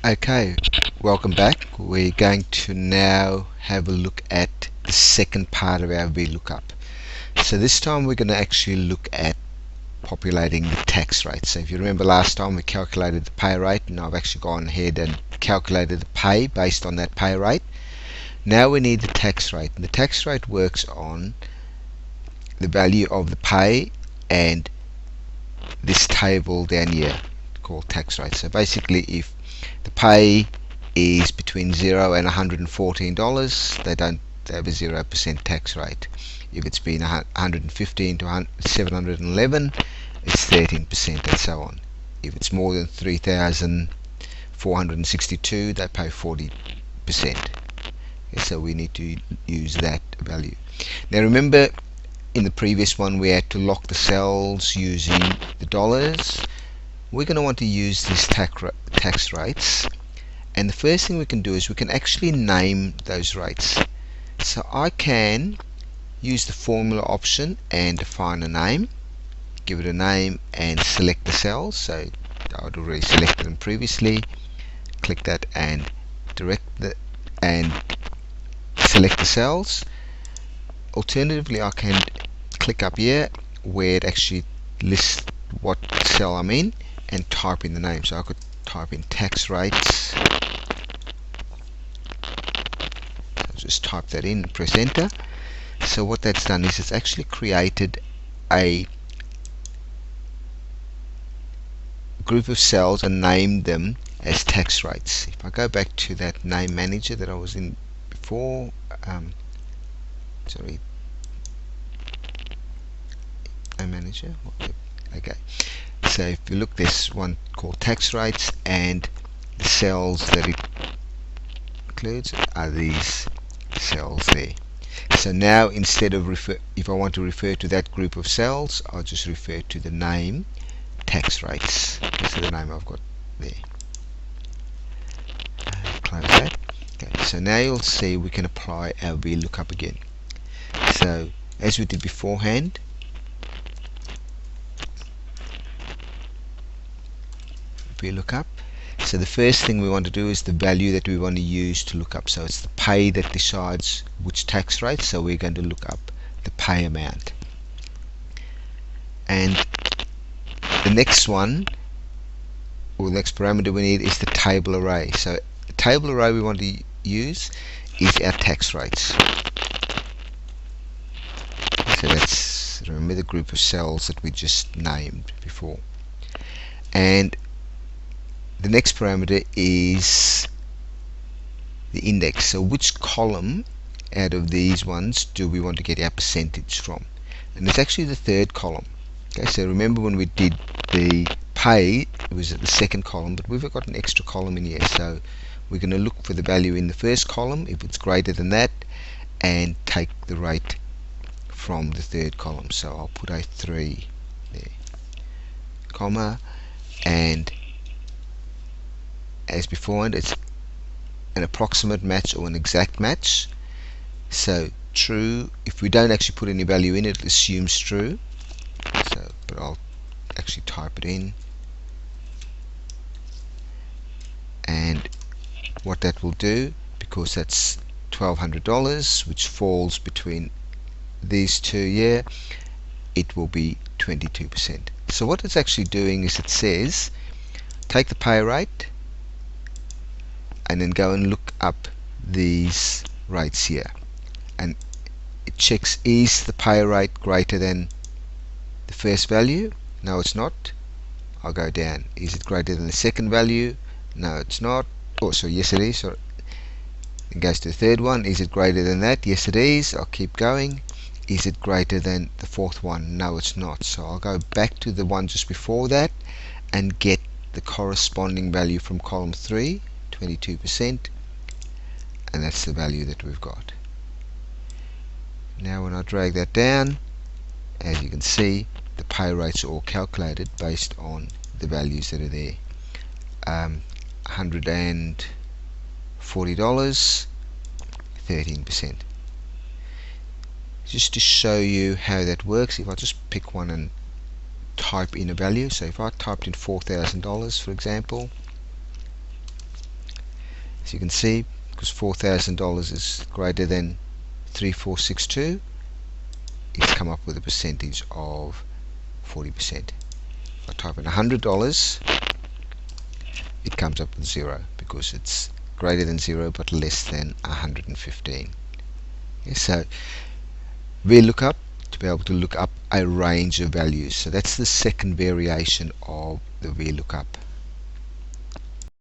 Okay, welcome back. We're going to now have a look at the second part of our VLOOKUP. So this time we're going to actually look at populating the tax rate. So if you remember last time we calculated the pay rate, and I've actually gone ahead and calculated the pay based on that pay rate. Now we need the tax rate, and the tax rate works on the value of the pay and this table down here called tax rate. So basically, if the pay is between $0 and $114, they have a 0% tax rate. If it's been 115 to 711, it's 13%, and so on. If it's more than 3,462, they pay 40%. Okay, so we need to use that value. Now remember, in the previous one we had to lock the cells using the dollars. We're going to want to use these tax rates, and the first thing we can do is we can actually name those rates. So I can use the formula option and define a name, give it a name, and select the cells. So I'd already selected them previously. Click that and select the cells. Alternatively, I can click up here where it actually lists what cell I'm in and type in the name. So I could type in tax rates. I'll just type that in and press enter. So what that's done is it's actually created a group of cells and named them as tax rates. If I go back to that name manager that I was in before, sorry, name manager, okay. So if you look, there's one called tax rates, and the cells that it includes are these cells there. So now instead of if I want to refer to that group of cells, I'll just refer to the name tax rates. This is the name I've got there. Close that. Okay, so now you'll see we can apply our VLOOKUP again. So as we did beforehand, VLOOKUP. So the first thing we want to do is the value that we want to use to look up. So it's the pay that decides which tax rate. So we're going to look up the pay amount. And the next one, or the next parameter we need, is the table array. So the table array we want to use is our tax rates. So that's, remember, the group of cells that we just named before. And the next parameter is the index. So which column out of these ones do we want to get our percentage from? And it's actually the third column. Okay, so remember when we did the pay, it was at the second column, but we've got an extra column in here. So we're going to look for the value in the first column if it's greater than that, and take the rate from the third column. So I'll put a 3 there, comma, and as before, it's an approximate match or an exact match. So true, if we don't actually put any value in it, it assumes true. So, but I'll actually type it in, and what that will do, because that's $1,200, which falls between these two here, it will be 22%. So what it's actually doing is it says take the pay rate and then go and look up these rates here, and it checks, is the pay rate greater than the first value? No, it's not. I'll go down. Is it greater than the second value? No, it's not. Oh, so yes it is. So it goes to the third one. Is it greater than that? Yes it is. I'll keep going. Is it greater than the fourth one? No, it's not. So I'll go back to the one just before that and get the corresponding value from column 3, 22%, and that's the value that we've got. Now when I drag that down, as you can see, the pay rates are all calculated based on the values that are there. $140, 13%. Just to show you how that works, if I just pick one and type in a value, so if I typed in $4,000 for example, As you can see, because $4,000 is greater than 3462, it's come up with a percentage of 40%. If I type in $100, it comes up with 0 because it's greater than 0 but less than 115. Okay, so VLOOKUP, to be able to look up a range of values. So that's the second variation of the VLOOKUP.